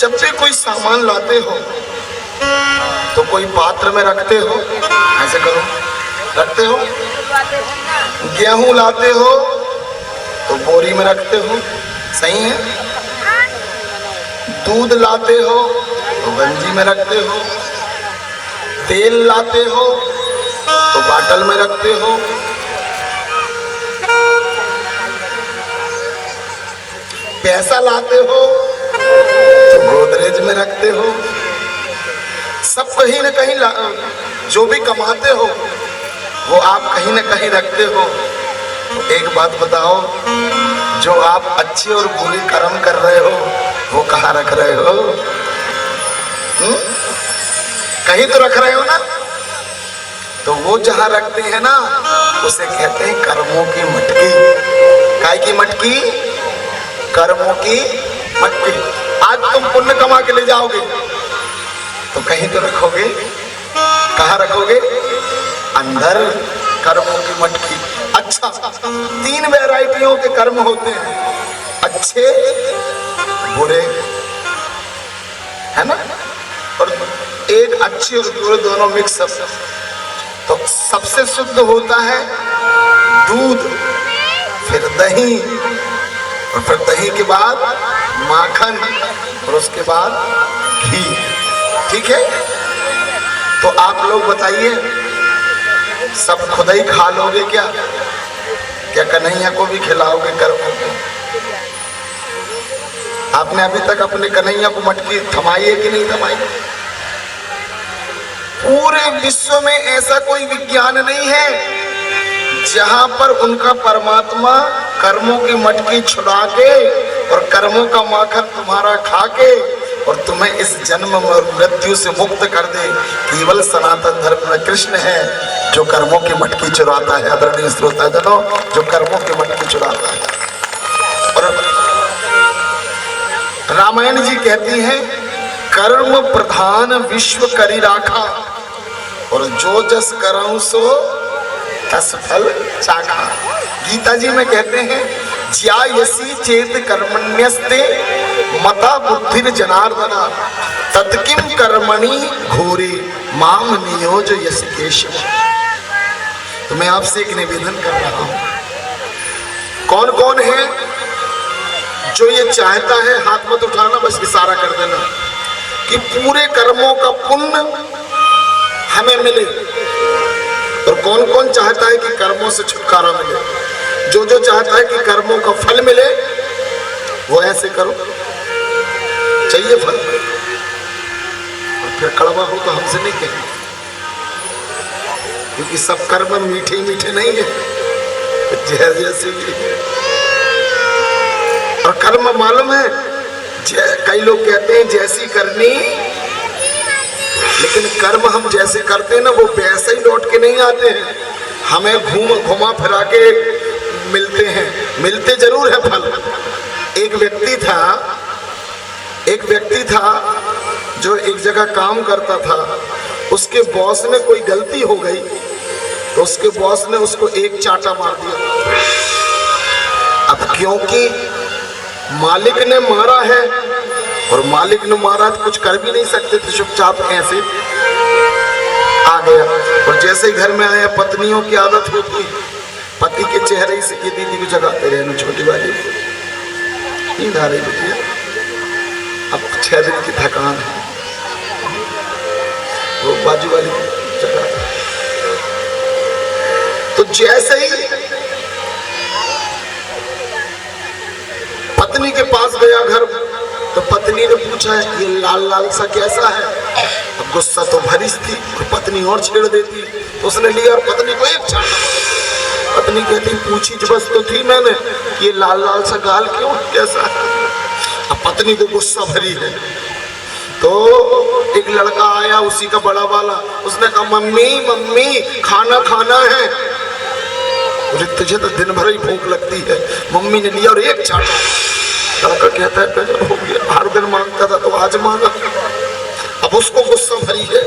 जब भी कोई सामान लाते हो तो कोई पात्र में रखते हो, ऐसे करो, रखते हो। गेहूं लाते हो तो बोरी में रखते हो, सही है। दूध लाते हो तो गंजी में रखते हो, तेल लाते हो तो बाटल में रखते हो, पैसा लाते हो तो गोदरेज में रखते हो। सब कहीं न कहीं जो भी कमाते हो वो आप कहीं न कहीं रखते हो। एक बात बताओ, जो आप अच्छे और बुरे कर्म कर रहे हो वो कहाँ रख रहे हो? कहीं तो रख रहे हो ना। तो वो जहां रखते हैं ना उसे कहते हैं कर्मों की मटकी। काय की मटकी? कर्मों की मटकी। आज तुम पुण्य कमा के ले जाओगे तो कहीं तो रखोगे, कहाँ रखोगे? अंदर कर्मों की मटकी। अच्छा, 3 वैरायटियों के कर्म होते हैं, अच्छे, बुरे, है ना? और एक अच्छे और बुरे दोनों मिक्स। तो सबसे शुद्ध होता है दूध, फिर दही, और फिर दही के बाद माखन, और उसके बाद घी। ठीक है? तो आप लोग बताइए, सब खुद ही खा लोगे क्या? क्या कन्हैया को भी खिलाओगे कर्मों को? आपने अभी तक अपने कन्हैया को मटकी थमाई है कि नहीं थमाई? पूरे विश्व में ऐसा कोई विज्ञान नहीं है जहां पर उनका परमात्मा कर्मों की मटकी छुड़ा के और कर्मों का माखन तुम्हारा खा के और तुम्हें इस जन्म और मृत्यु से मुक्त कर दे। केवल सनातन धर्म में कृष्ण है जो कर्मों की मटकी चुराता है। आदरणीय श्रोताजनों, जो कर्मों की मटकी चुराता है। और रामायण जी कहती हैं, कर्म प्रधान विश्व करी राखा, और जो जस करऊं सो तस फल चाखा। गीता जी में कहते हैं, ज्यायसी चेत कर्मण्यस्ते मता बुद्धिर जनार्दना तत्किम कर्मणि घोरे माम नियोज यस केशव। तो मैं आपसे एक निवेदन कर रहा हूं, कौन कौन है जो ये चाहता है? हाथ मत उठाना, बस इशारा कर देना कि पूरे कर्मों का पुण्य हमें मिले। और कौन कौन चाहता है कि कर्मों से छुटकारा मिले? जो जो चाहता है कि कर्मों का फल मिले वो ऐसे करो, चाहिए फल, और फिर कड़वा हो तो हमसे नहीं कहना, क्योंकि सब कर्म मीठे मीठे नहीं है, जहर जैसे भी है। और कर्म मालूम है, कई लोग कहते हैं जैसी करनी, लेकिन कर्म हम जैसे करते हैं ना वो वैसे ही लौट के नहीं आते हैं, हमें घुमा फिरा के मिलते हैं। मिलते जरूर है फल। एक व्यक्ति था जो एक जगह काम करता था, उसके बॉस ने कोई गलती हो गई तो उसके बॉस ने उसको एक चाटा मार दिया। अब क्योंकि मालिक ने मारा है और मालिक ने मारा तो कुछ कर भी नहीं सकते थे, चुपचाप ऐसे आ गया। और जैसे ही घर में आया, पत्नियों की आदत होती है पति के चेहरे से ये दीदी को जगाते रहना, छोटी वाली नींद आ रही होती है, अब 6 दिन की थकान है, वो बाजू वाली जगाते। तो जैसे ही पत्नी के पास गया घर, तो पत्नी ने पूछा ये लाल लाल सा कैसा है? अब गुस्सा तो भरी थी, पत्नी और छेड़ देती, तो उसने लिया और पत्नी को एक चाटा मारा। पत्नी कहती पूछी बस तो थी मैंने, ये लाल लाल सा गाल क्यों, कैसा है? अब पत्नी को गुस्सा भरी है, तो एक लड़का आया उसी का बड़ा वाला, उसने कहा मम्मी मम्मी खाना खाना है। तुझे तो दिन भर ही भूख लगती है। मम्मी ने लिया और एक चाटा। लड़का कहता है गजब हो गया, हर दिन मांगता था तो आज मांगा। अब उसको गुस्सा भरी है,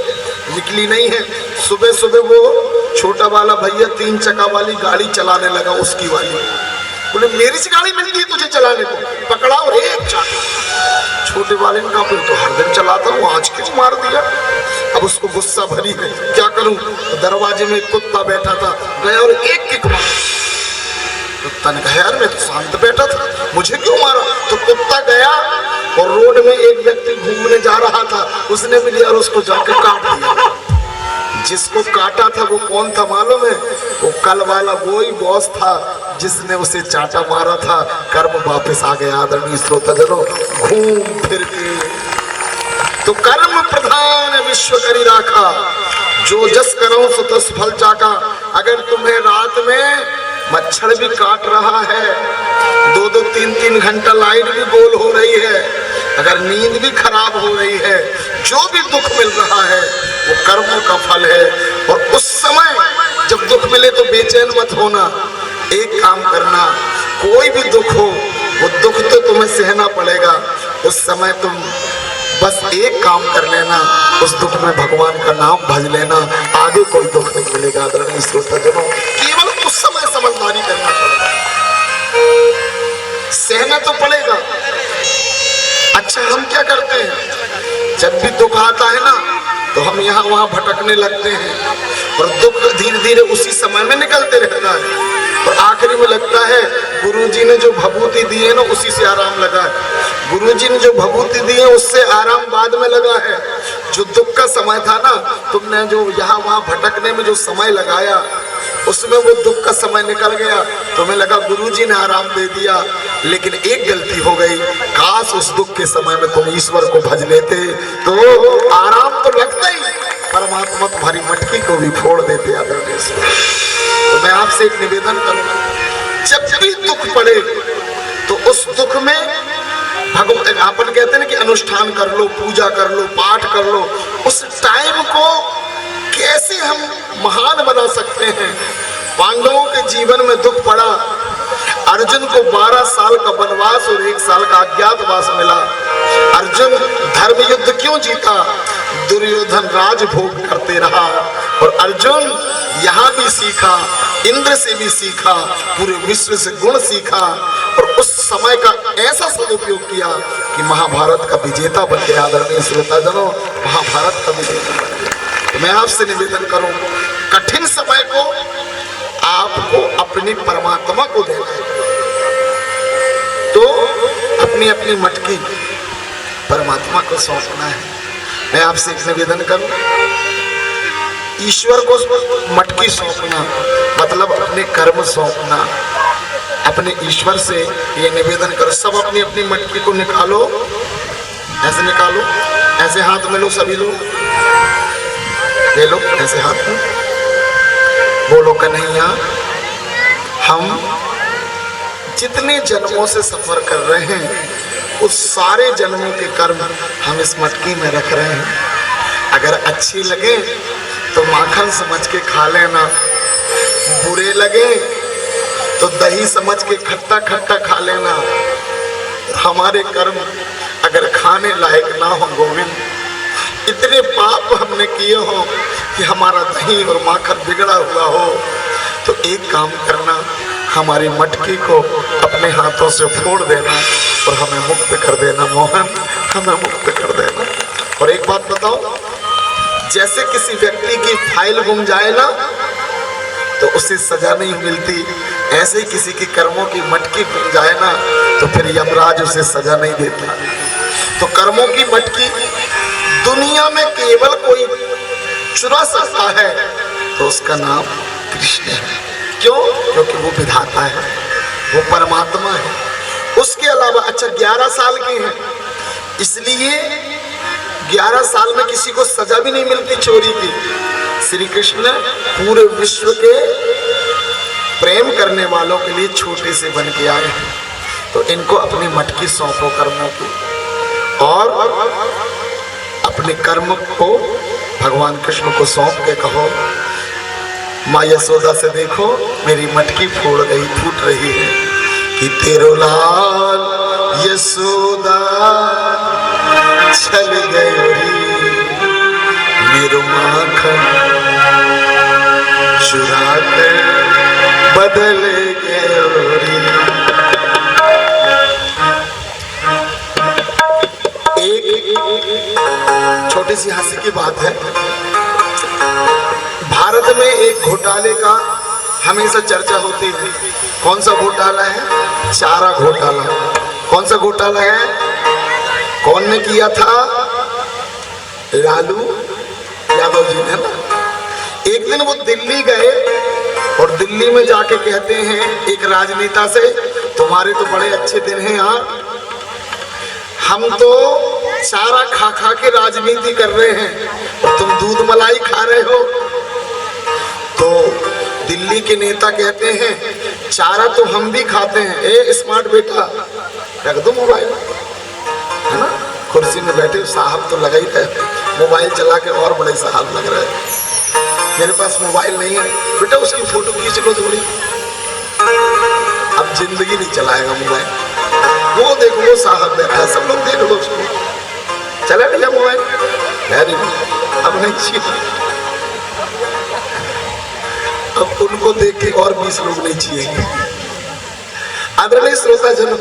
निकली नहीं है। सुबह सुबह वो छोटा वाला भैया 3 चक्का वाली गाड़ी चलाने लगा, उसकी वाली। बोले मेरी सी गाड़ी मिल गई तुझे चलाने को, पकड़ा और एक चाटा। छोटे वाले ने कहा फिर तो हर दिन चलाता हूँ, आज क्यों मार दिया। अब उसको गुस्सा भरी है, क्या करूं। तो दरवाजे में एक कुत्ता बैठा था, गया और एक किक मारा। कुत्ता ने कहा यार मैं तो शांत बैठा था, मुझे क्यों मारा। तो कुत्ता गया और रोड में एक व्यक्ति घूमने जा रहा था, उसने भी लिया और उसको जाकर काट दिया। जिसको काटा था वो कौन था मालूम है, वो कल वाला वही बॉस था जिसने उसे चाटा मारा था। कर्म वापस आ गया आदरणीय श्रोताजनों, घूम फिर के। तो कर्म प्रधान विश्व करी राखा, जो जस करो सो तस फल चाका। अगर तुम्हें रात में मच्छर भी काट रहा है, 2-2 3-3 घंटा लाइट भी गोल हो रही है, अगर नींद भी खराब हो रही है, जो भी दुख मिल रहा है वो कर्मों का फल है। और उस समय जब दुख मिले तो बेचैन मत होना, एक काम करना, कोई भी दुख हो वो दुख तो तुम्हें सहना पड़ेगा। उस समय तुम बस एक काम कर लेना, उस दुख में भगवान का नाम भज लेना, आगे कोई दुख नहीं मिलेगा। आदरणीय श्रोताजनों, केवल उस समय समझदारी करना पड़ेगा, सहना तो पड़ेगा। अच्छा हम क्या करते हैं, जब भी दुख आता है ना तो हम यहाँ वहाँ भटकने लगते हैं और दुख धीरे धीरे उसी समय में निकलते रहता है और आखिरी में लगता है गुरुजी ने जो भभूति दी है ना उसी से आराम लगा है। गुरुजी ने जो भभूति दी है उससे आराम बाद में लगा है। जो दुख का समय था ना, तुमने जो यहाँ वहाँ भटकने में जो समय लगाया उसमें वो दुख का समय निकल गया, तुम्हें लगा गुरुजी ने आराम दे दिया। लेकिन एक गलती हो गई, काश उस दुख के समय में तुम ईश्वर को भज लेते तो आराम तो लगता ही, परमात्मा तुम्हारी मटकी को भी फोड़ देते। आदरणीय तो मैं आपसे एक निवेदन करूंगा, जब भी दुख पड़े तो उस दुख में भगवान, अपन कहते हैं ना कि अनुष्ठान कर लो, पूजा कर लो, पाठ कर लो, उस टाइम को कैसे हम महान बना सकते हैं। पांडवों के जीवन में दुख पड़ा, अर्जुन को 12 साल का वनवास और 1 साल का अज्ञातवास मिला। अर्जुन धर्म युद्ध क्यों जीता, दुर्योधन राजभोग करते रहा। और अर्जुन यहाँ भी सीखा, इंद्र से भी सीखा, पूरे विश्व से गुण सीखा और उस समय का ऐसा सदुपयोग किया कि महाभारत का विजेता बन गया। आदरणीय श्रोताजनों, महाभारत का विजेता बन गया। तो मैं आपसे निवेदन करूं, कठिन समय को आपको अपने परमात्मा को देना है, तो अपनी अपनी मटकी परमात्मा को सौंपना है। मैं आपसे एक निवेदन करूं, ईश्वर को मटकी सौंपना मतलब अपने कर्म सौंपना। अपने ईश्वर से ये निवेदन करो, सब अपनी अपनी मटकी को निकालो, ऐसे निकालो, ऐसे हाथ में लो, सभी लोग ले लो, ऐसे हाथ में बोलो, कन्हैया हम जितने जन्मों से सफर कर रहे हैं उस सारे जन्मों के कर्म हम इस मटकी में रख रहे हैं। अगर अच्छी लगे तो माखन समझ के खा लेना, बुरे लगे तो दही समझ के खट्टा खट्टा खा लेना। हमारे कर्म अगर खाने लायक ना हो गोविंद, इतने पाप हमने किए हो कि हमारा दही और माखन बिगड़ा हुआ हो, तो एक काम करना, हमारी मटकी को अपने हाथों से फोड़ देना और हमें मुक्त कर देना। मोहन, हमें मुक्त कर देना। और एक बात बताओ, जैसे किसी व्यक्ति की फाइल गुम जाए ना तो उसे सजा नहीं मिलती, ऐसे ही किसी के कर्मों की मटकी गुम जाए ना तो फिर यमराज उसे सजा नहीं देता। तो कर्मों की मटकी दुनिया में केवल कोई चुरा सकता है तो उसका नाम कृष्ण है। क्यों? क्योंकि वो विधाता है, वो परमात्मा है। उसके अलावा अच्छा 11 साल के हैं, इसलिए 11 साल में किसी को सजा भी नहीं मिलती चोरी की। श्री कृष्ण पूरे विश्व के प्रेम करने वालों के लिए छोटे से बन के आए हैं। तो इनको अपनी मटकी सौंपो कर्मों की और अपने कर्म को भगवान कृष्ण को सौंप के कहो, माँ यशोदा से देखो मेरी मटकी फूट रही है कि तेरो लाल यशोदा चल गई, मेरो माखन चुरा कर बदल गई। एक छोटी सी हंसी की बात है। भारत में एक घोटाले का हमेशा चर्चा होती है। कौन सा घोटाला है? चारा घोटाला। कौन सा घोटाला है? कौन ने किया था? लालू यादव जी ने ना। एक दिन वो दिल्ली गए और दिल्ली में जाके कहते हैं एक राजनेता से, तुम्हारे तो बड़े अच्छे दिन हैं यार, हम तो चारा खा खा के राजनीति कर रहे हैं और तुम दूध मलाई खा रहे हो। तो दिल्ली के नेता कहते हैं चारा तो हम भी खाते हैं। ए स्मार्ट बेटा, रख दो मोबाइल, है ना। कुर्सी में बैठे साहब तो लगा ही है, मोबाइल चला के और बड़े साहब लग रहे हैं। मेरे पास मोबाइल नहीं है बेटा, उसकी फोटो खींच लो थोड़ी। अब जिंदगी नहीं चलाएगा मोबाइल। वो देखो वो साहब बैठा है, सब लोग देख लो उसको। चला भैया मोबाइल, वेरी गुड। अब नहीं चाहिए, अब उनको देख के और 20 लोग नहीं चाहिए। आदरणीय श्रोता जन,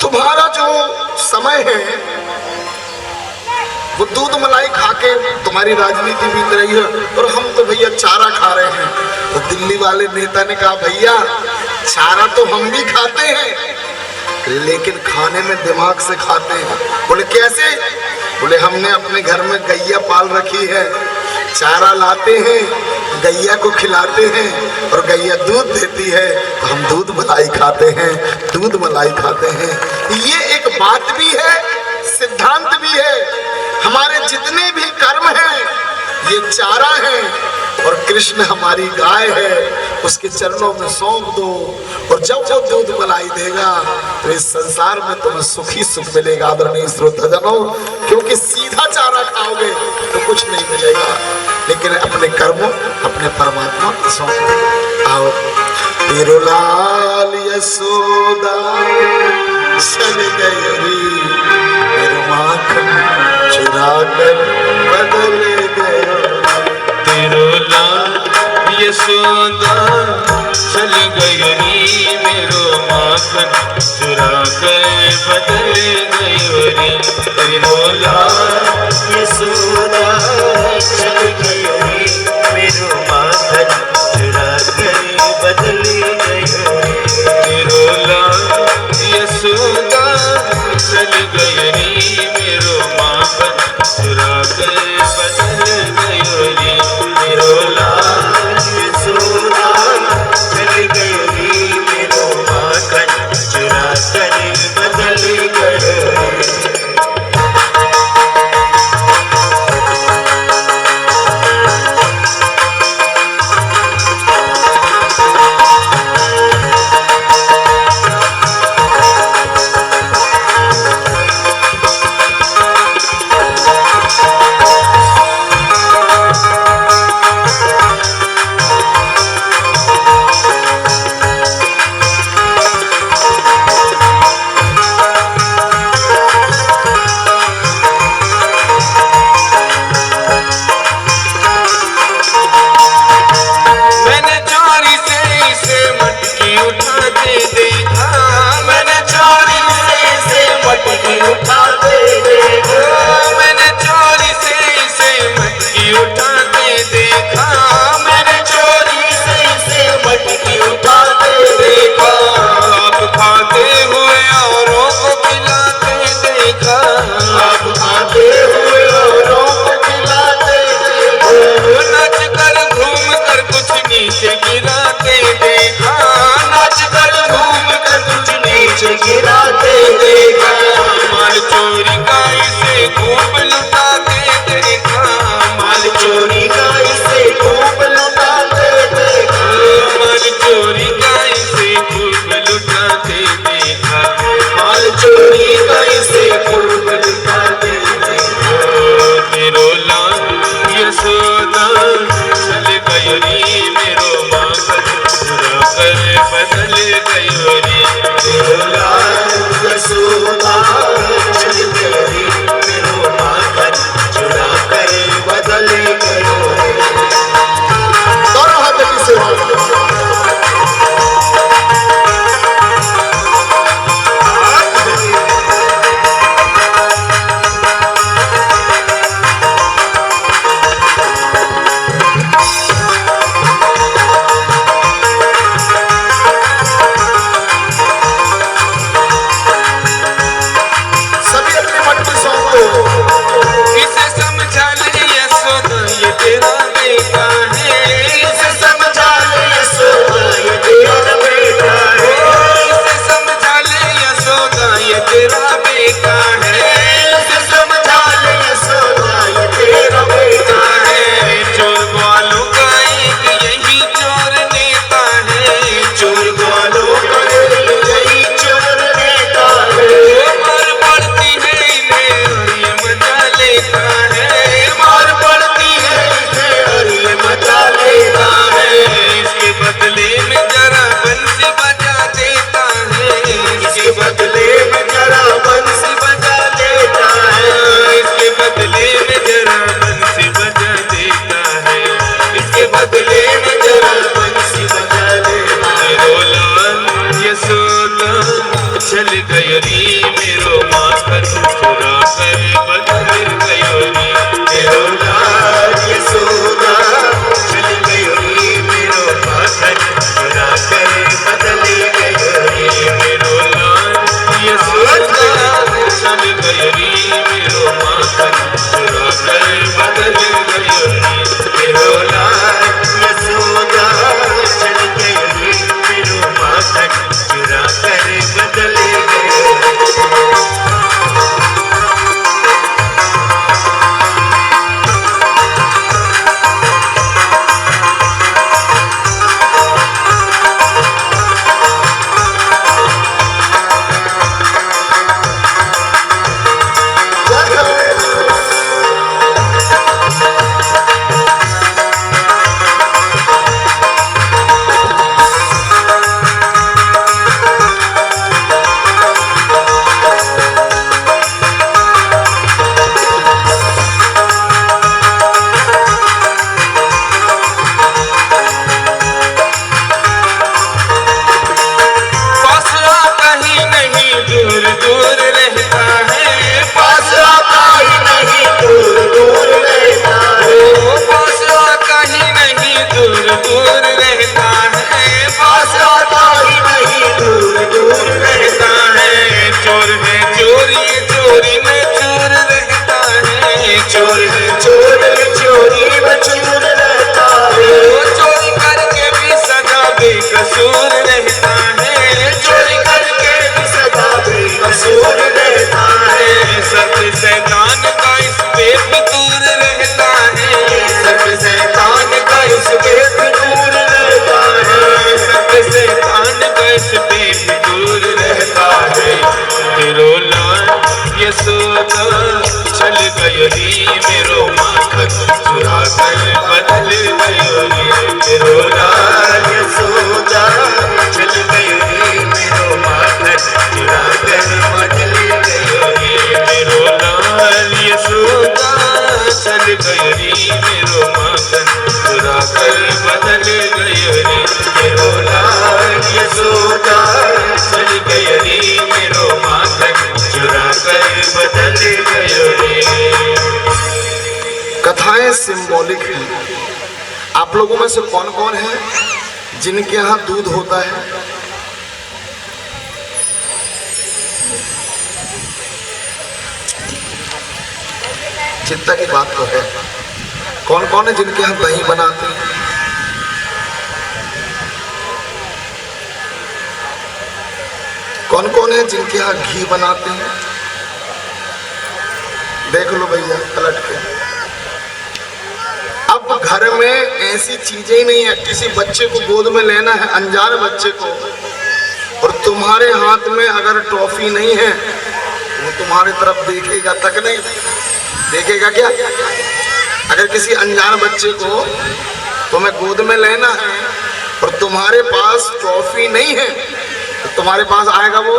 तुम्हारा जो समय है वो दूध मलाई खा के तुम्हारी राजनीति बीत रही है और हम तो भैया चारा खा रहे हैं। तो दिल्ली वाले नेता ने कहा भैया चारा तो हम भी खाते हैं लेकिन खाने में दिमाग से खाते हैं। बोले कैसे? बोले हमने अपने घर में गैया पाल रखी है, चारा लाते हैं, गैया को खिलाते हैं और गैया दूध देती है तो हम दूध मलाई खाते हैं, दूध मलाई खाते हैं। ये एक बात भी है, सिद्धांत भी है। हमारे जितने भी कर्म हैं ये चारा है और कृष्ण हमारी गाय है, उसके चरणों में सौंप दो और जब वो दूध मलाई देगा तो इस संसार में तुम्हें सुखी सुख मिलेगा। आदरणीय श्रोताजनों, क्योंकि सीधा चारा खाओगे तो कुछ नहीं मिलेगा, लेकिन अपने कर्मों अपने परमात्मा को सौंप दो। आओ तेरो लाल यशोदा चल गई, तेरो माखन चुरा कर बदल गया। तेरो लाल यशोदा चल गई, मेरो माखन चुरा कर बदल गई। तेरो लाल यशोदा चल गई, मेरो माखन चुरा कर बदल गई। तेरो लाल यशोदा चल गई, मेरो माखन चुरा कर बदल गई। मेरो लाल यशोदा चल गई, मेरो माखन सिंबॉलिक है। आप लोगों में से कौन कौन है जिनके यहाँ दूध होता है? चिंता की बात तो है। कौन कौन है जिनके यहाँ दही बनाते हैं? कौन कौन है जिनके यहाँ घी बनाते हैं? देख लो भैया पलट के। अब घर में ऐसी चीजें ही नहीं है। किसी बच्चे को गोद में लेना है, अनजान बच्चे को, और तुम्हारे हाथ में अगर टॉफी नहीं है वो तुम्हारी तरफ देखेगा तक नहीं। देखेगा क्या? अगर किसी अनजान बच्चे को तुम्हें गोद में लेना है और तुम्हारे पास टॉफी नहीं है तो तुम्हारे पास आएगा वो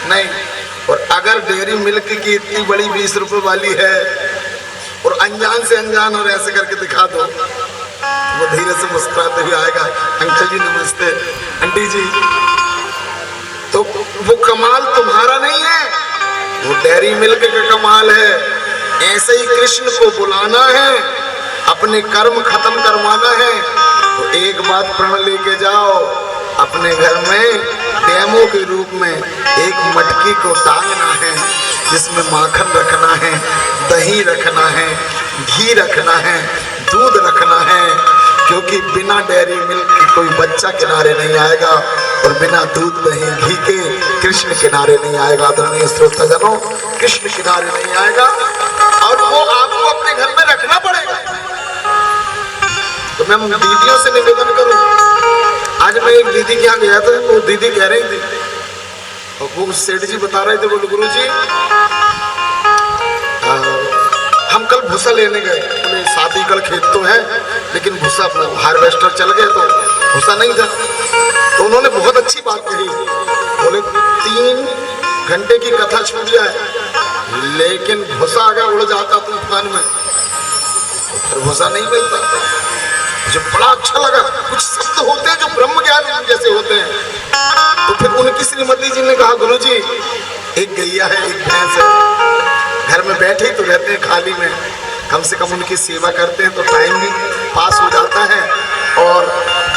नहीं। और अगर डेयरी मिल्क की इतनी बड़ी 20 रुपए वाली है और अनजान से अनजान और ऐसे करके दिखा दो, वो धीरे से मुस्कुराते हुए आएगा, अंकल जी नमस्ते, आंटी जी। तो वो कमाल तुम्हारा नहीं है, वो डेयरी मिल्क का कमाल है। ऐसे ही कृष्ण को बुलाना है, अपने कर्म खत्म करवाना है, तो एक बात प्रण लेके जाओ, अपने घर में डेमो के रूप में एक मटकी को टांगना है जिसमें माखन रखना है, दही रखना है, घी रखना है, दूध रखना है, क्योंकि बिना डेयरी मिल्क के कोई बच्चा किनारे नहीं आएगा और बिना दूध दही घी के कृष्ण किनारे नहीं आएगा। आदरणीय श्रोताजनों, कृष्ण किनारे नहीं आएगा और वो आपको अपने घर में रखना पड़ेगा। तो मैं दीदियों से निवेदन करूं, आज मैं एक दीदी के यहाँ गया था, वो दीदी कह रही थी, और वो सेठ जी बता रहे थे, बोले गुरु जी हम कल भूसा लेने गए। बोले 7 एकड़ खेत तो है लेकिन भूसा हार्वेस्टर चल गए तो भूसा नहीं था। तो उन्होंने बहुत अच्छी बात कही, बोले 3 घंटे की कथा छूट जाए लेकिन भूसा अगर उड़ जाता तूफान में फिर भूसा नहीं मिलता। मुझे बड़ा अच्छा लगा। कुछ शब्द होते हैं जो ब्रह्म ज्ञान जैसे होते हैं। तो फिर उनकी श्रीमती जी ने कहा, गुरु जी एक गैया है, एक भैंस है, घर में बैठे तो रहते हैं खाली में, कम से कम उनकी सेवा करते हैं तो टाइम भी पास हो जाता है और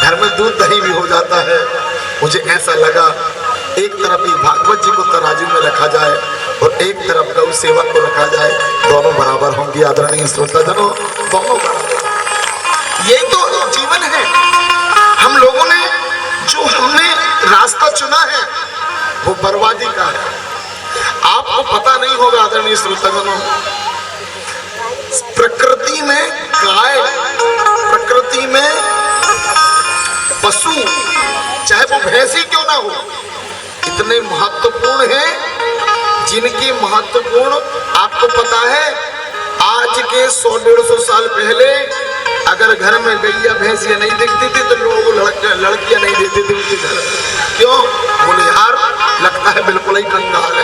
घर में दूध दही भी हो जाता है। मुझे ऐसा लगा एक तरफ ही भागवत जी को तराजू में रखा जाए और एक तरफ गौ सेवा को रखा जाए, दोनों बराबर होंगी। आदरणीय श्रोताजनों, दोनों बराबर। यही तो जीवन है। हम लोगों ने जो हमने रास्ता चुना है वो बर्बादी का है। आपको पता नहीं होगा आदरणीय श्रोतागणों, प्रकृति में गाय, प्रकृति में पशु, चाहे वो भैंस ही क्यों ना हो, इतने महत्वपूर्ण हैं जिनकी महत्वपूर्ण आपको पता है। आज के 100-150 साल पहले अगर घर में गैया भैंसियां नहीं दिखती थी तो लोगों को लड़कियां नहीं देती थी उनके घर। क्यों? बोले यार लगता है बिल्कुल ही कंगाल है।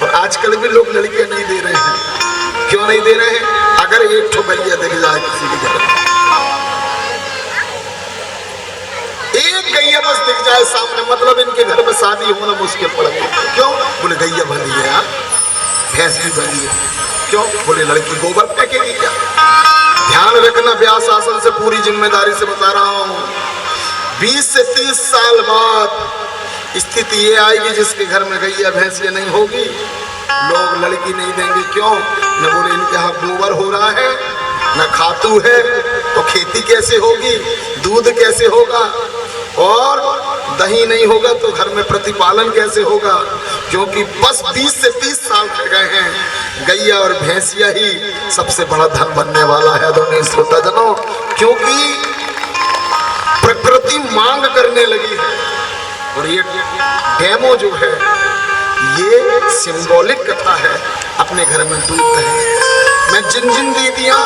और आजकल भी लोग लड़कियां नहीं दे रहे हैं। क्यों नहीं दे रहे हैं? अगर एक ठो गैया दिख जाए किसी के घर, एक गैया बस दिख जाए सामने, मतलब इनके घर में शादी होना मुश्किल पड़ गई। क्यों? बोले गैया बनी है यार, भैंस भी बनी है। क्यों? बोले लड़की गोबर फेंकेगी क्या? ध्यान रखना, व्यास आसन से पूरी जिम्मेदारी से बता रहा हूं, 20 से 30 साल बाद स्थिति ये आएगी जिसके घर में गैया भैंसियां नहीं होगी, लोग लड़की नहीं देंगे। क्यों? न बोले इनके यहाँ गोबर हो रहा है, न खातू है, तो खेती कैसे होगी, दूध कैसे होगा, और दही नहीं होगा तो घर में प्रतिपालन कैसे होगा। क्योंकि बस 20 से 30 साल हो गए हैं, गैया और भैंसिया ही सबसे बड़ा धन बनने वाला है। आदरणीय श्रोताजनों, क्योंकि प्रकृति मांग करने लगी है। और ये डेमो जो है ये सिंबॉलिक कथा है। अपने घर में दूध दही, मैं जिन दीदियां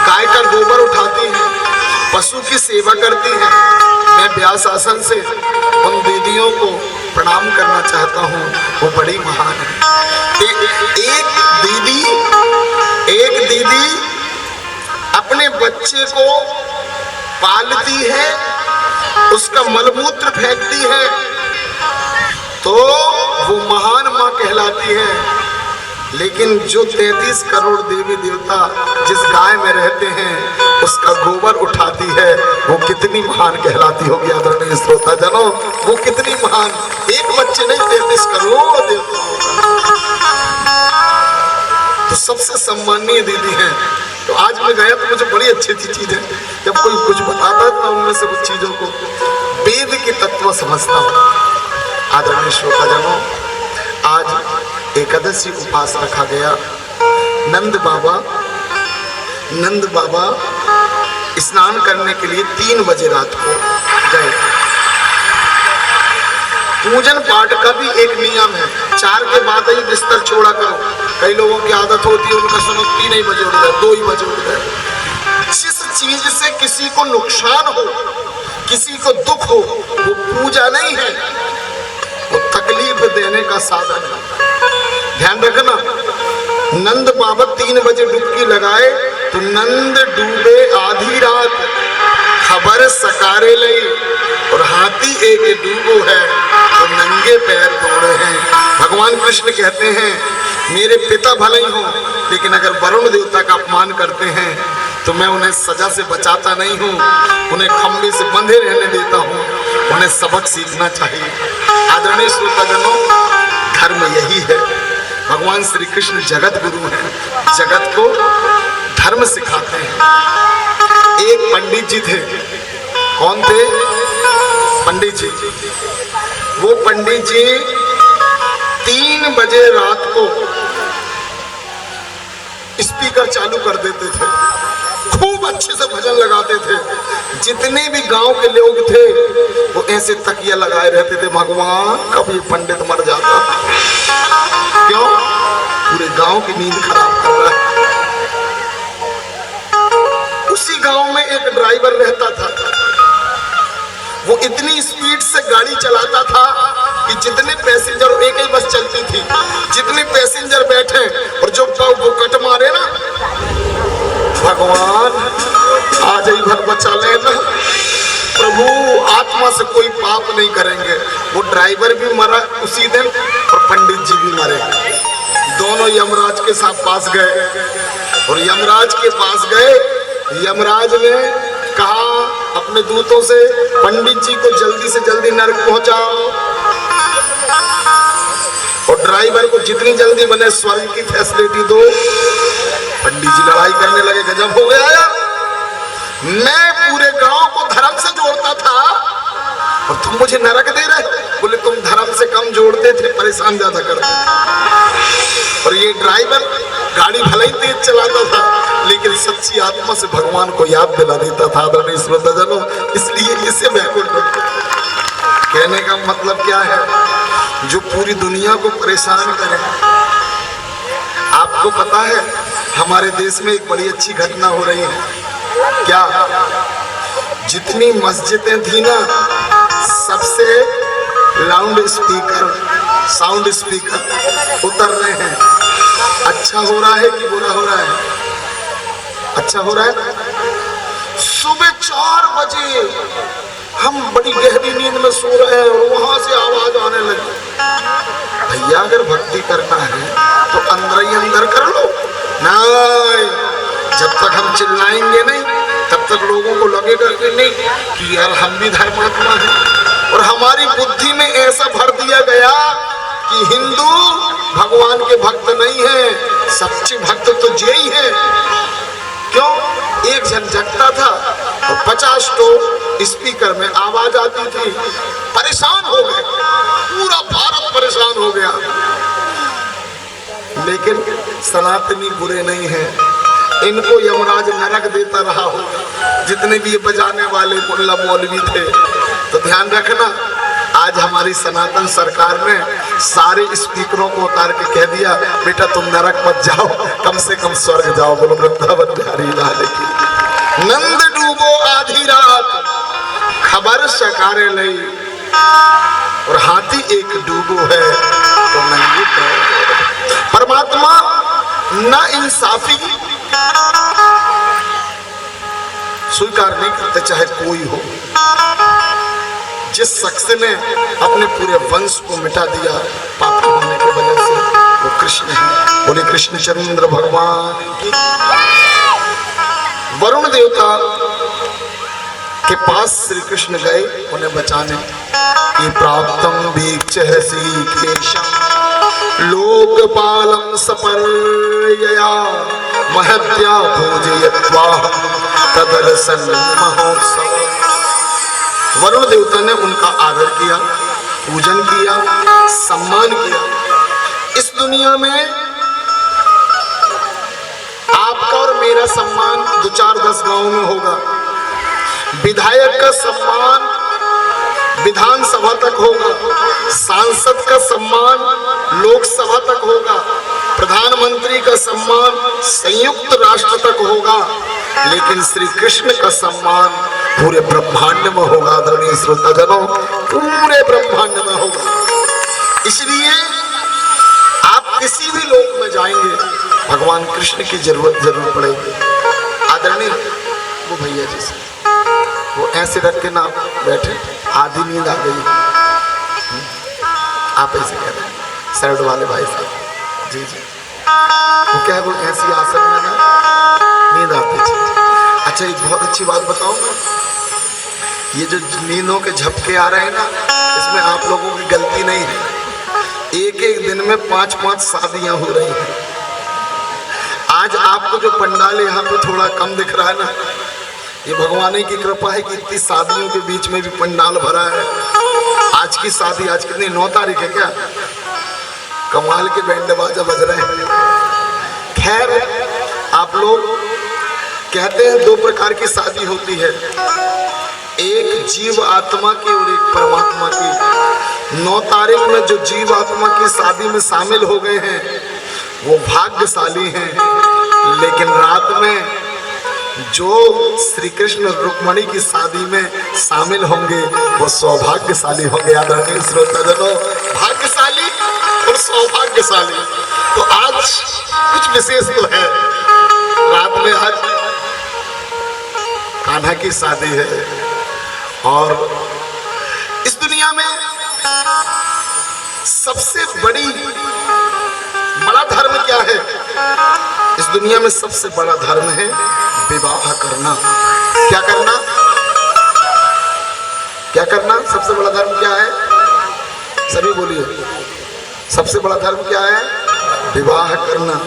गाय का गोबर उठाती हैं, पशु की सेवा करती हैं, मैं व्यास आसन से उन दीदियों को प्रणाम करना चाहता हूँ। वो बड़ी महान है। एक दीदी अपने बच्चे को पालती है, उसका मलमूत्र फेंकती है तो वो महान माँ कहलाती है। लेकिन जो 33 करोड़ देवी देवता जिस गाय में रहते हैं उसका गोबर उठाती है, वो कितनी महान कहलाती होगी आदरणीय श्रोता जनों। वो कितनी महान, एक बच्चे नहीं 33 करोड़ देवताओं का। तो सबसे सम्मानीय दीदी हैं। तो आज मैं गया तो मुझे बड़ी अच्छी अच्छी चीज है, जब कोई कुछ बताता है तो उनमें से कुछ चीजों को वेद के तत्व समझता हूँ। आदरणीय श्रोता जनों, आज एकादशी उपवास रखा गया। नंद बाबा स्नान करने के लिए 3 बजे रात को गए। पूजन पाठ का भी एक नियम है, 4 के बाद ही बिस्तर छोड़ा करो। कई लोगों की आदत होती है, उनका सुनो 3 ही बजे उठ गए, 2 ही बजे उठ गए। जिस चीज से किसी को नुकसान हो, किसी को दुख हो, वो पूजा नहीं है, वो तकलीफ देने का साधन है। ध्यान रखना, नंद बाबा 3 बजे डुबकी लगाए तो नंद डूबे आधी रात, खबर सकारे लई, और हाथी एक डूबो है तो नंगे पैर दौड़े हैं। भगवान कृष्ण कहते हैं मेरे पिता भले ही हो, लेकिन अगर वरुण देवता का अपमान करते हैं तो मैं उन्हें सजा से बचाता नहीं हूँ, उन्हें खंबे से बंधे रहने देता हूँ। उन्हें सबक सीखना चाहिए। आदरणीय श्रोतागणों, धर्म यही है। भगवान श्री कृष्ण जगत गुरु हैं, जगत को धर्म सिखाते हैं। एक पंडित जी थे। कौन थे? पंडित जी। वो पंडित जी 3 बजे रात को स्पीकर चालू कर देते थे, खूब अच्छे से भजन लगाते थे। जितने भी गांव के लोग थे वो ऐसे तकिया लगाए रहते थे, भगवान कब ये पंडित मर जाता। क्यों? पूरे गांव की नींद खराब कर रहा है। उसी गांव में एक ड्राइवर रहता था, वो इतनी स्पीड से गाड़ी चलाता था कि जितने पैसेंजर, एक ही बस चलती थी, जितने पैसेंजर बैठे और जो वो कट मारे ना, भगवान आज ही भर बचा लेना प्रभु, आत्मा से कोई पाप नहीं करेंगे। वो ड्राइवर भी मरा उसी दिन और पंडित जी भी मरे। दोनों यमराज के साथ पास गए और यमराज के पास गए। यमराज ने कहा अपने दूतों से, पंडित जी को जल्दी से जल्दी नरक पहुंचाओ और ड्राइवर को जितनी जल्दी बने स्वर्ग की फैसिलिटी दो। पंडित जी लड़ाई करने लगे, गजब हो गया यार, मैं पूरे गांव को धर्म से जोड़ता था और तुम मुझे नरक दे रहे। बोले तुम धर्म से कम जोड़ते थे, परेशान ज्यादा करते। और ये ड्राइवर गाड़ी भले ही तेज चलाता था, लेकिन सच्ची आत्मा से भगवान को याद दिला देता था। आदरणीय श्रोताजनों, इसलिए इसे व्याकुल रखो। कहने का मतलब क्या है? जो पूरी दुनिया को परेशान करे। आपको पता है हमारे देश में एक बड़ी अच्छी घटना हो रही है। क्या? जितनी मस्जिदें थी ना, सबसे साउंड स्पीकर उतर रहे हैं। अच्छा हो रहा है कि बुरा हो रहा है? अच्छा हो रहा है। सुबह 4 बजे हम बड़ी गहरी नींद में सो रहे हैं और वहां से आवाज आने लगी। भैया अगर भक्ति करना है तो अंदर ही अंदर कर लो। नहीं, जब तक हम चिल्लाएंगे नहीं तब तक लोगों को लगेगा कि नहीं कि यार हम भी धर्मात्मा हैं। और हमारी बुद्धि में ऐसा भर दिया गया कि हिंदू भगवान के भक्त नहीं है, सच्चे भक्त तो यही है। क्यों? एक जन जगता था और 50 तो स्पीकर में आवाज आती थी, परेशान हो गए, पूरा भारत परेशान हो गया। लेकिन सनातनी बुरे नहीं है, इनको यमराज नरक देता रहा हो, जितने भी ये बजाने वाले मुल्ला मौलवी थे। तो ध्यान रखना, आज हमारी सनातन सरकार ने सारे स्पीकरों को उतार के कह दिया बेटा तुम नरक मत जाओ, कम से कम स्वर्ग जाओ। बोलो वृंदावन बिहारी लाल की। नंद डूबो आधी रात, खबर सकारे लई, और हाथी एक डूबो है तो नंगे पैर। परमात्मा ना इंसाफी स्वीकार नहीं करते, चाहे कोई हो। जिस शख्स ने अपने पूरे वंश को मिटा दिया पापी होने की वजह से, वो कृष्ण है। बोले कृष्णचंद्र भगवान की। वरुण देवता के पास श्री कृष्ण गए उन्हें बचाने कि प्राप्तम वीक्षहसि केशम लोकपालम सपर्यया महत्या पूजयत्वाहं तदर्शन महोत्सव। वरुण देवता ने उनका आदर किया, पूजन किया, सम्मान किया। इस दुनिया में आपका और मेरा सम्मान 2-4-10 गांव में होगा। विधायक का सम्मान विधानसभा तक होगा, सांसद का सम्मान लोकसभा तक होगा, प्रधानमंत्री का सम्मान संयुक्त राष्ट्र तक होगा, लेकिन श्री कृष्ण का सम्मान पूरे ब्रह्मांड में होगा। आदरणीय श्रोताजनों, पूरे ब्रह्मांड में होगा। इसलिए आप किसी भी लोक में जाएंगे, भगवान कृष्ण की जरूरत जरूर पड़ेगी। आदरणीय वो भैया जी से वो ऐसे रख के ना बैठे, आधी नींद आ गई। आप ऐसे कह रहे हैं शर्ट वाले भाई साहब जी जी, वो क्या है, वो ऐसी आसन में ना नींद आती थी। अच्छा एक बहुत अच्छी बात बताऊं, ये जो नींदों के झपके आ रहे हैं ना, इसमें आप लोगों की गलती नहीं है। एक एक दिन में 5-5 शादियां हो रही हैं। आज आपको जो पंडाल यहाँ पे थोड़ा कम दिख रहा है ना, ये भगवान की कृपा है कि इतनी शादियों के बीच में भी पंडाल भरा है। आज की शादी आज कितनी 9 तारीख है क्या, कमाल के बैंड बाजा बज रहे हैं। खैर आप लोग कहते हैं 2 प्रकार की शादी होती है, एक जीव आत्मा की और एक परमात्मा की। 9 तारीख में जो जीव आत्मा की शादी में शामिल हो गए हैं वो भाग्यशाली हैं, लेकिन रात में जो श्री कृष्ण रुक्मणी की शादी में शामिल होंगे वो सौभाग्यशाली होंगे। आदरणीय श्रोताजनों, भाग्यशाली और सौभाग्यशाली। तो आज कुछ विशेष तो है, रात में आज कान्हा की शादी है। और इस दुनिया में सबसे बड़ा धर्म क्या है? इस दुनिया में सबसे बड़ा धर्म है विवाह करना। क्या करना? क्या करना? सबसे बड़ा धर्म क्या है? सभी बोलिए, सबसे बड़ा धर्म क्या है? विवाह करना।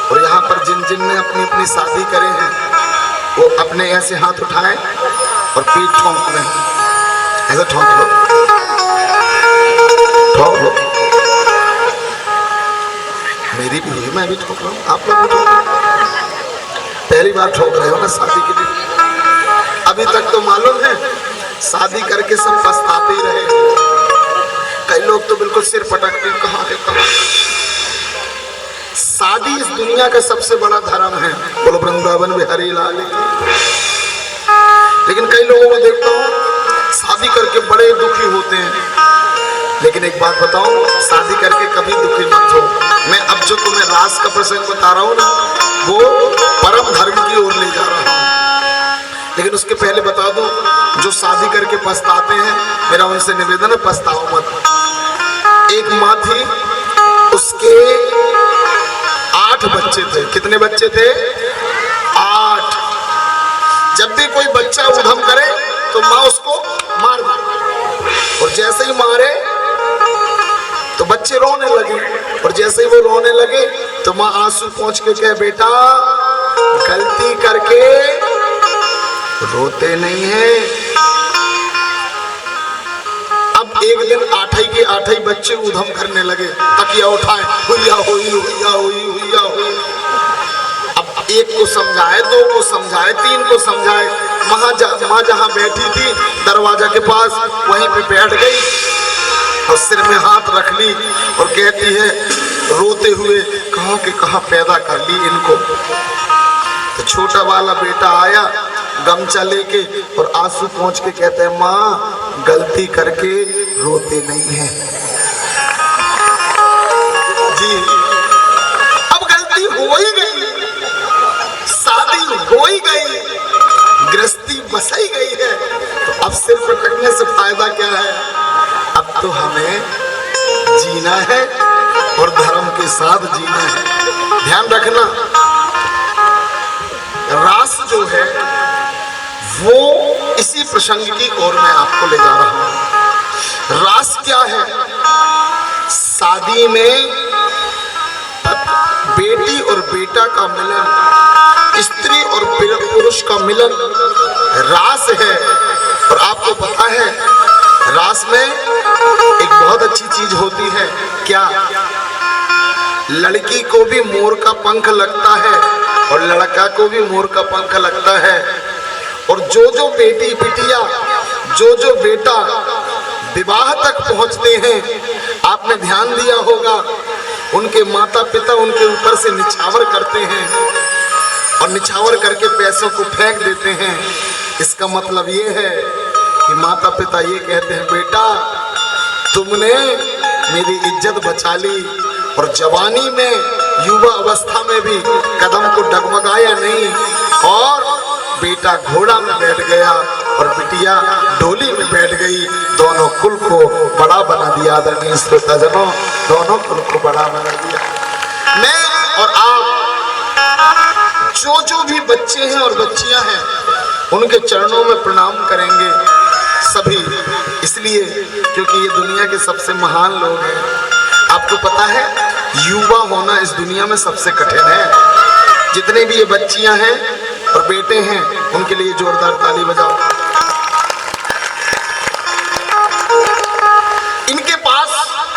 और यहाँ पर जिन जिन ने अपनी अपनी शादी करे हैं वो अपने ऐसे हाथ उठाएं और पीठ ठोंक लें, ऐसे ठोंक लो, ठोंक लो। मेरी भी हुई, मैं भी ठोक रहा हूँ, आप लोग भी ठोक रहे हो। पहली बार ठोक रहे हो ना शादी के लिए। अभी तक तो मालूम है शादी करके सब पछताते ही रहे। कई लोग तो बिल्कुल सिर पटकते कहाँ है कहाँ। शादी इस दुनिया का सबसे बड़ा धर्म है। बोलो वृंदावन बिहारी लाल की। लेकिन कई लोगों को देखता हूँ शादी करके बड़े दुखी होते हैं। लेकिन एक बात बताऊं, शादी करके कभी दुखी मत हो। मैं अब जो तुम्हें रास का प्रसंग बता रहा हूँ ना, वो परम धर्म की ओर ले जा रहा हूँ। लेकिन उसके पहले बता दूं, जो शादी करके पछताते हैं, मेरा उनसे निवेदन है पछताओ मत। एक माँ थी, उसके 8 बच्चे थे। कितने बच्चे थे? 8। जब भी कोई बच्चा उधम करे तो माँ उसको मार दे, और जैसे ही मारे तो बच्चे रोने लगे, और जैसे ही वो रोने लगे तो माँ आंसू पोंछ के कहे, बेटा गलती करके रोते नहीं है। अब एक दिन 8 के 8 बच्चे उधम करने लगे, तकिया उठाए, हुइया हुई हुइया हुई हुइया हुई। अब एक को समझाए, 2 को समझाए, 3 को समझाए। माँ जहाँ बैठी थी दरवाजा के पास, वहीं पे बैठ गई और सिर में हाथ रख ली और कहती है रोते हुए, कहाँ के कहाँ पैदा कर ली इनको। तो छोटा वाला बेटा आया गमछा लेके और आंसू पोंछ के कहते हैं, माँ गलती करके रोते नहीं है जी। अब गलती हो ही गई, शादी हो ही गई, गृहस्थी बसाई गई है, तो अब सिर पटकने से फायदा क्या है? अब तो हमें जीना है और धर्म के साथ जीना है। ध्यान रखना, रास जो है वो इसी प्रसंग की ओर मैं आपको ले जा रहा हूं। रास क्या है? शादी में बेटी और बेटा का मिलन, स्त्री और पुरुष का मिलन रास है। और आपको पता है रास में एक बहुत अच्छी चीज होती है, क्या? लड़की को भी मोर का पंख लगता है और लड़का को भी मोर का पंख लगता है। और जो बेटी बिटिया, जो बेटा विवाह तक पहुंचते हैं, आपने ध्यान दिया होगा उनके माता पिता उनके ऊपर से निछावर करते हैं और निछावर करके पैसों को फेंक देते हैं। इसका मतलब ये है कि माता पिता ये कहते हैं, बेटा तुमने मेरी इज्जत बचा ली और जवानी में, युवा अवस्था में भी कदम को डगमगाया नहीं, और बेटा घोड़ा में बैठ गया और बिटिया डोली में बैठ गई। दोनों कुल को बड़ा बना दिया। आदरणीय श्रोताजनों, दोनों कुल को बड़ा बना दिया। मैं और आप जो भी बच्चे हैं और बच्चियां हैं उनके चरणों में प्रणाम करेंगे सभी, इसलिए क्योंकि ये दुनिया के सबसे महान लोग हैं। आपको पता है युवा होना इस दुनिया में सबसे कठिन है। जितने भी ये बच्चियां हैं और बेटे हैं उनके लिए जोरदार ताली बजाओ। इनके पास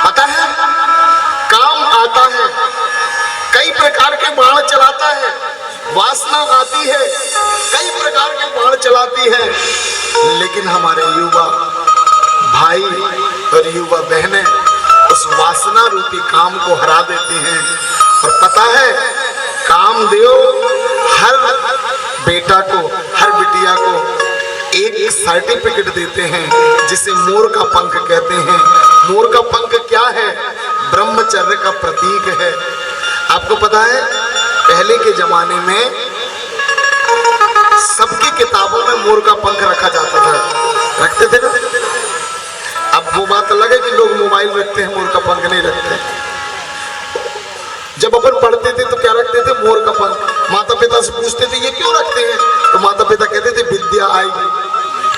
पता है काम आता है, कई प्रकार के बाण चलाता है, वासना आती है, कई प्रकार के बाण चलाती है। लेकिन हमारे युवा भाई और युवा बहनें उस वासना रूपी काम को हरा देती हैं। और पता है कामदेव हर बेटा को, हर बिटिया को एक सर्टिफिकेट देते हैं जिसे मोर का पंख कहते हैं। मोर का पंख क्या है? ब्रह्मचर्य का प्रतीक है। आपको पता है पहले के जमाने में सबकी किताबों में मोर का पंख रखा जाता था, रखते थे ना? अब वो बात अलग है कि लोग मोबाइल रखते हैं, मोर का पंख नहीं रखते। जब अपन पढ़ते थे तो क्या रखते थे? मोर का पंख। माता पिता से पूछते थे ये क्यों रखते हैं, तो माता पिता कहते थे विद्या आएगी।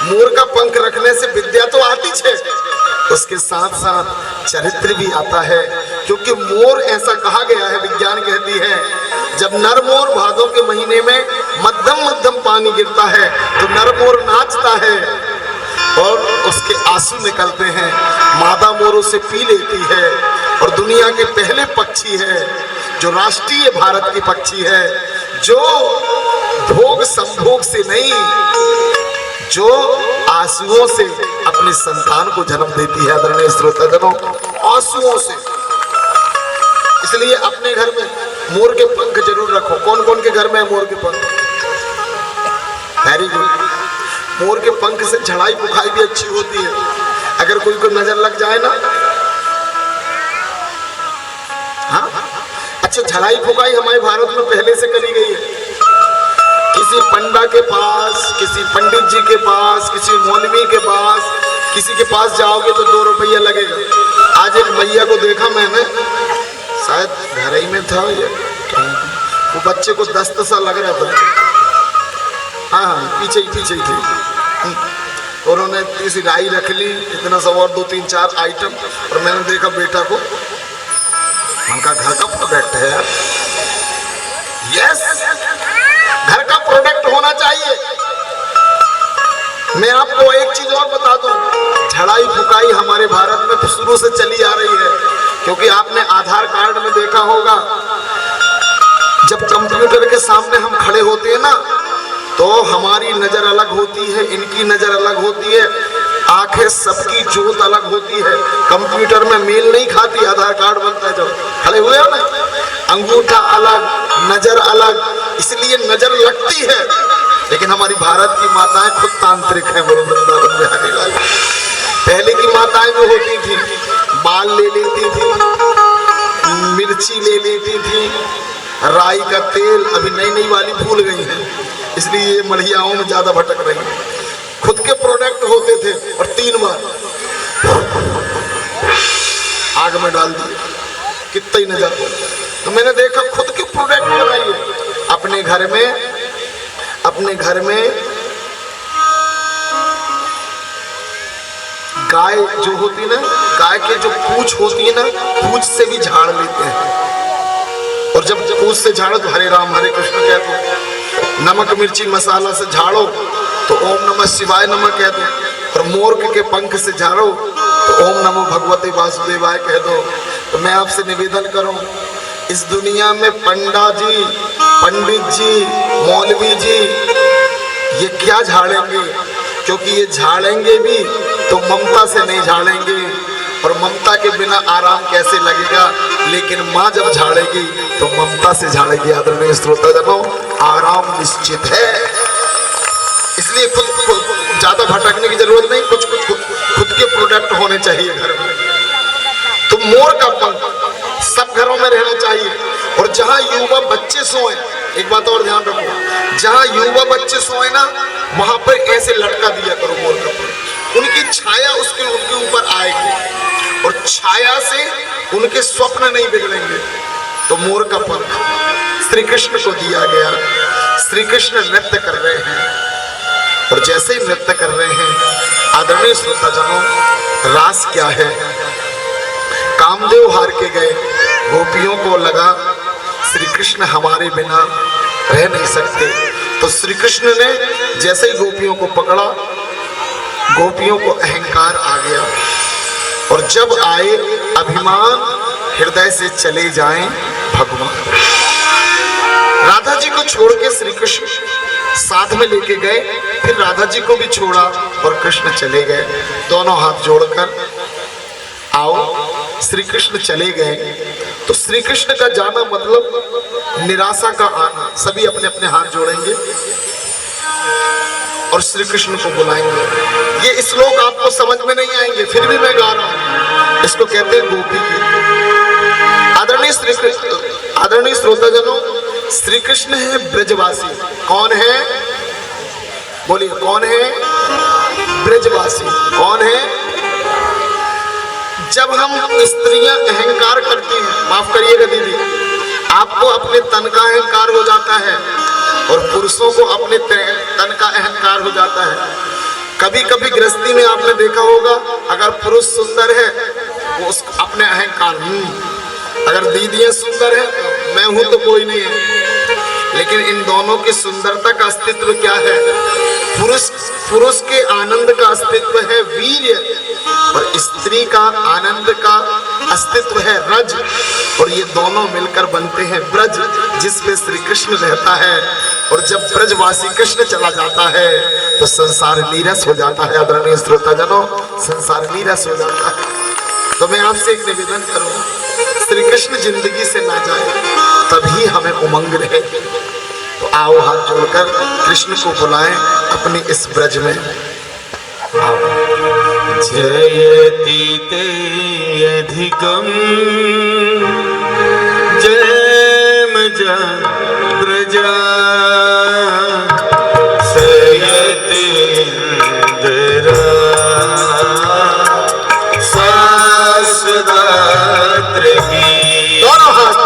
मोर का पंख रखने से विद्या तो आती है, उसके साथ साथ चरित्र भी आता है। क्योंकि मोर, ऐसा कहा गया है, विज्ञान कहती है, जब नर मोर भादों के महीने में मध्यम मध्यम पानी गिरता है तो नर मोर नाचता है और उसके आंसू निकलते हैं। मादा मोर उसे पी लेती है और दुनिया के पहले पक्षी है जो राष्ट्रीय भारत की पक्षी है, जो भोग संभोग से नहीं, जो आंसुओं से अपनी संतान को जन्म देती है। आदरणीय श्रोताजनों, आंसुओं से। इसलिए अपने घर में मोर के पंख जरूर रखो। कौन कौन के घर में है मोर के पंख? Very good. मोर के पंख से झड़ाई बुखाई भी अच्छी होती है। अगर कोई को नजर लग जाए ना, हाँ, अच्छा, झड़ाई फुकाई हमारे भारत में पहले से करी गई है। किसी पंडा के पास, किसी पंडित जी के पास, किसी मौलवी के पास, किसी के पास जाओगे तो 2 रुपया लगेगा। आज एक मैया को देखा मैंने, शायद घर ही में था ये, वो बच्चे को दस्त सा लग रहा था। हाँ, पीछे ही थी। और उन्होंने किसी राई रख ली, इतना सब और 2-3-4 आइटम। और मैंने देखा बेटा को, उनका घर का प्रोडक्ट है यार। यस, घर का प्रोडक्ट होना चाहिए। मैं आपको एक चीज और बता दूं, झड़ाई फुकाई हमारे भारत में शुरू से चली आ रही है। क्योंकि आपने आधार कार्ड में देखा होगा, जब कंप्यूटर के सामने हम खड़े होते हैं ना, तो हमारी नजर अलग होती है, इनकी नजर अलग होती है, आंखें सबकी जोत अलग होती है। कंप्यूटर में मेल नहीं खाती, आधार कार्ड बनता है जब खड़े हुए हो ना, अंगूठा अलग, नजर अलग, इसलिए नजर लगती है। लेकिन हमारी भारत की माताएं खुद तांत्रिक हैं। वृंदावन में आने वाली पहले की माताएं जो होती थी, बाल ले लेती थी, मिर्ची ले लेती थी, राई का तेल, अभी नई नई वाली भूल गई है, इसलिए ये मढ़ियाओं में ज्यादा भटक रही है। खुद के प्रोडक्ट होते थे और 3 बार आग में डाल दिए, कितना ही नजर। तो मैंने देखा खुद के प्रोडक्ट बनाइए अपने घर में गाय जो होती है ना, गाय के जो पूंछ होती है ना, पूंछ से भी झाड़ लेते हैं। और जब पूंछ से झाड़ो तो हरे राम हरे कृष्ण कहते हो। नमक मिर्ची मसाला से झाड़ो तो ओम नमः शिवाय नमः कह दो। और मोर के पंख से झाड़ो तो ओम नमो भगवते वासुदेवाय कह दो। तो मैं आपसे निवेदन करूं, इस दुनिया में पंडा जी, पंडित जी, मौलवी जी ये क्या झाड़ेंगे? क्योंकि ये झाड़ेंगे भी तो ममता से नहीं झाड़ेंगे, और ममता के बिना आराम कैसे लगेगा? लेकिन माँ जब झाड़ेगी तो ममता से झाड़ेगी। आदरणीय श्रोताजनों, आराम निश्चित है। इसलिए खुद ज्यादा भटकने की जरूरत नहीं, कुछ खुद के प्रोडक्ट होने चाहिए घर में। तो मोर का पंख सब घरों में रहना चाहिए। और जहां युवा बच्चे सोए, एक बात और ध्यान रखो, जहां युवा बच्चे सोए ना वहां पर ऐसे लटका दिया करो मोर का पंख। उनकी छाया उनके ऊपर आएगी और छाया से उनके स्वप्न नहीं बिगड़ेंगे। तो मोर का पंख श्री कृष्ण को दिया गया। श्री कृष्ण नृत्य कर रहे हैं, और जैसे ही नृत्य कर रहे हैं, आदरणीय श्रोताजनों, रास क्या है? कामदेव हार के गए, गोपियों को लगा श्री कृष्ण हमारे बिना रह नहीं सकते। तो श्री कृष्ण ने जैसे ही गोपियों को पकड़ा, गोपियों को अहंकार आ गया। और जब आए, अभिमान हृदय से चले जाएं भगवान। राधा जी को छोड़ के श्री कृष्ण साथ में लेके गए, फिर राधा जी को भी छोड़ा और कृष्ण चले गए। दोनों हाथ जोड़कर आओ, श्री कृष्ण चले गए। तो श्री कृष्ण का जाना मतलब निराशा का आना। सभी अपने अपने हाथ जोड़ेंगे और श्री कृष्ण को बुलाएंगे। ये श्लोक आपको समझ में नहीं आएंगे, फिर भी मैं गा रहा हूं। इसको कहते हैं गोपी गीत। आदरणीय श्रोताजनों, श्री कृष्ण है ब्रजवासी। कौन है? बोलिए, कौन है? ब्रजवासी। कौन है? जब हम स्त्रियां अहंकार करती हैं, माफ करिएगा दीदी, आपको अपने तन का अहंकार हो जाता है और पुरुषों को अपने तन का अहंकार हो जाता है। कभी कभी गृहस्थी में आपने देखा होगा, अगर पुरुष सुंदर है वो अपने अहंकार, अगर दीदियां सुंदर है, मैं हूं तो कोई नहीं है। लेकिन इन दोनों की सुंदरता का अस्तित्व क्या है? पुरुष के आनंद का अस्तित्व है वीर्य, और स्त्री का आनंद का अस्तित्व है रज। और ये दोनों मिलकर बनते हैं ब्रज, जिसमें श्री कृष्ण रहता है। और जब ब्रजवासी कृष्ण चला जाता है तो संसार नीरस हो जाता है। आदरणीय श्रोताजनों, संसार नीरस हो जाता है। तो मैं आपसे एक निवेदन करूं, श्री कृष्ण जिंदगी से ना जाए तभी हमें उमंग रहे। तो आओ हाथ जोड़कर कृष्ण को बुलाएं अपनी इस ब्रज में। जयति ते अधिकम जयम ब्रजा सयति इंदिरा दोनों हाथ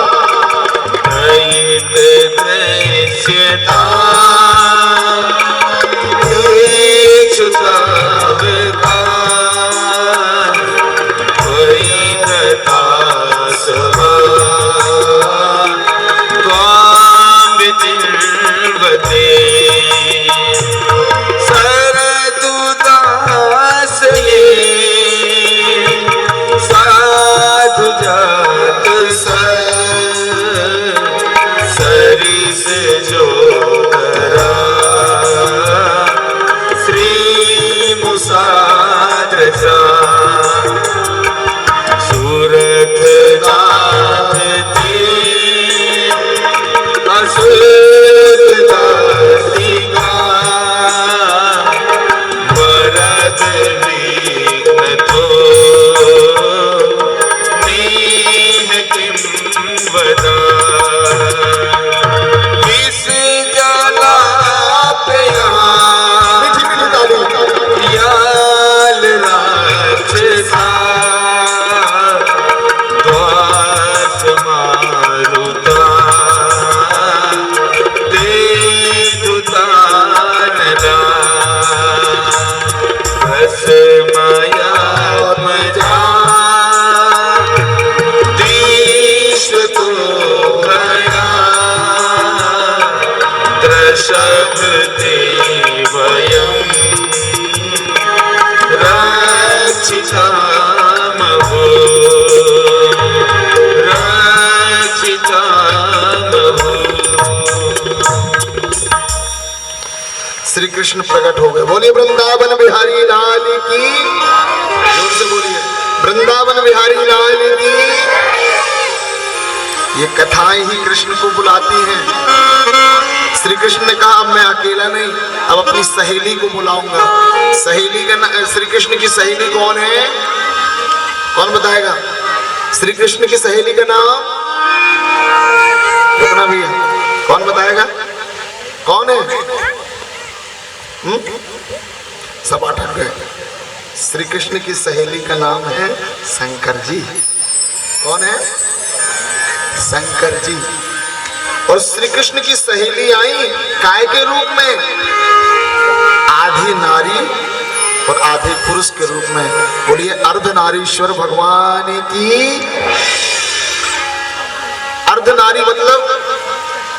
प्रकट हो गए। बोलिए वृंदावन बिहारी लाल की, जोर से बोलिए वृंदावन बिहारी लाल की। ये कथाएं ही कृष्ण को बुलाती हैं। श्री कृष्ण ने कहा अब मैं अकेला नहीं, अब अपनी सहेली को बुलाऊंगा। सहेली का श्री कृष्ण की सहेली कौन है? कौन बताएगा? श्री कृष्ण की सहेली का नाम रुकना भी है, कौन बताएगा? कौन है? सब अटक गए। श्री कृष्ण की सहेली का नाम है शंकर जी। कौन है? शंकर जी। और श्री कृष्ण की सहेली आई काय के रूप में? आधी नारी और आधे पुरुष के रूप में। बोलिए अर्धनारीश्वर भगवान की। अर्धनारी मतलब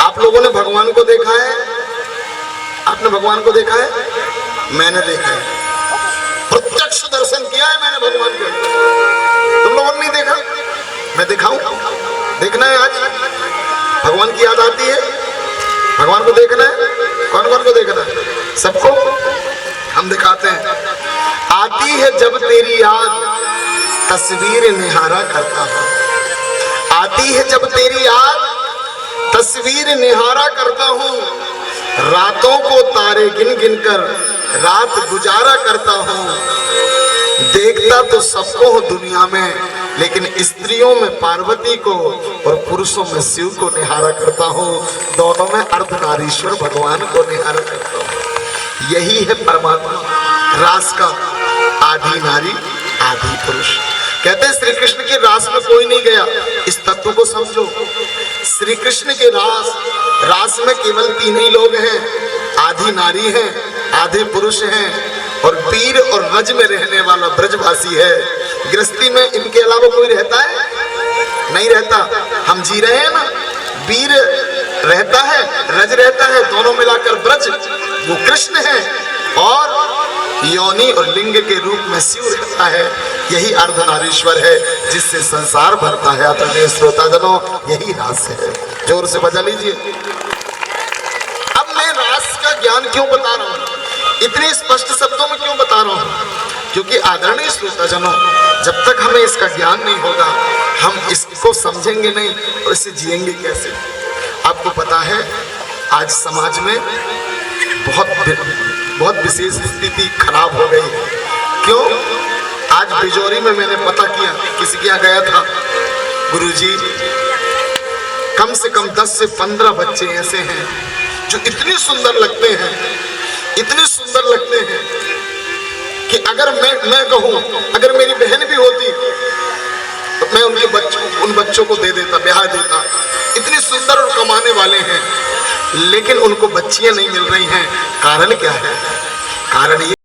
आप लोगों ने भगवान को देखा है? आपने भगवान को देखा है? मैंने देखा है, प्रत्यक्ष दर्शन किया है मैंने भगवान के। तुम लोगों ने नहीं देखा? मैं दिखाऊं? देखना है आज? भगवान की याद आती है? भगवान को देखना है? कौन कौन को देखना है? सबको हम दिखाते हैं। आती है जब तेरी याद तस्वीर निहारा करता हूं। आती है जब तेरी याद तस्वीर निहारा करता हूं। रातों को तारे गिन गिन कर रात गुजारा करता हूं। देखता तो सबको हूं दुनिया में, लेकिन स्त्रियों में पार्वती को और पुरुषों में शिव को निहारा करता हूं। दोनों में अर्धनारीश्वर भगवान को निहारा करता हूं। यही है परमात्मा रास का, आधी नारी आधी पुरुष। कहते हैं श्री कृष्ण के रास में कोई नहीं गया। इस तत्व को समझो। श्री कृष्ण के रास में केवल तीन ही लोग हैं, आधी नारी है, आधे पुरुष हैं और वीर और रज में रहने वाला ब्रजवासी है। गृहस्थी में इनके अलावा कोई रहता है? नहीं रहता। हम जी रहे हैं ना, वीर रहता है, रज रहता है, दोनों मिलाकर ब्रज वो कृष्ण है, और योनि और लिंग के रूप में शिव रहता है। यही अर्धनारीश्वर है जिससे संसार भरता है। आदरणीय श्रोताजनों, यही रास है। जोर से बजा लीजिए। अब मैं रास का ज्ञान क्यों बता रहा हूं, इतने स्पष्ट शब्दों में क्यों बता रहा हूं? क्योंकि आदरणीय श्रोताजनों, जब तक हमें इसका ज्ञान नहीं होगा हम इसको समझेंगे नहीं और इसे जिएंगे कैसे? आपको पता है आज समाज में बहुत विशेष स्थिति खराब हो गई। क्यों? आज बिजौरी में मैंने पता किया, किसी के यहाँ गया था, गुरुजी कम से कम 10 से 15 बच्चे ऐसे हैं जो इतने सुंदर लगते हैं, इतने सुंदर लगते हैं कि अगर मैं कहूँ, अगर मेरी बहन भी होती तो मैं उन बच्चों को दे देता, ब्याह देता। इतने सुंदर और कमाने वाले हैं, लेकिन उनको बच्चियां नहीं मिल रही हैं। कारण क्या है? कारण ये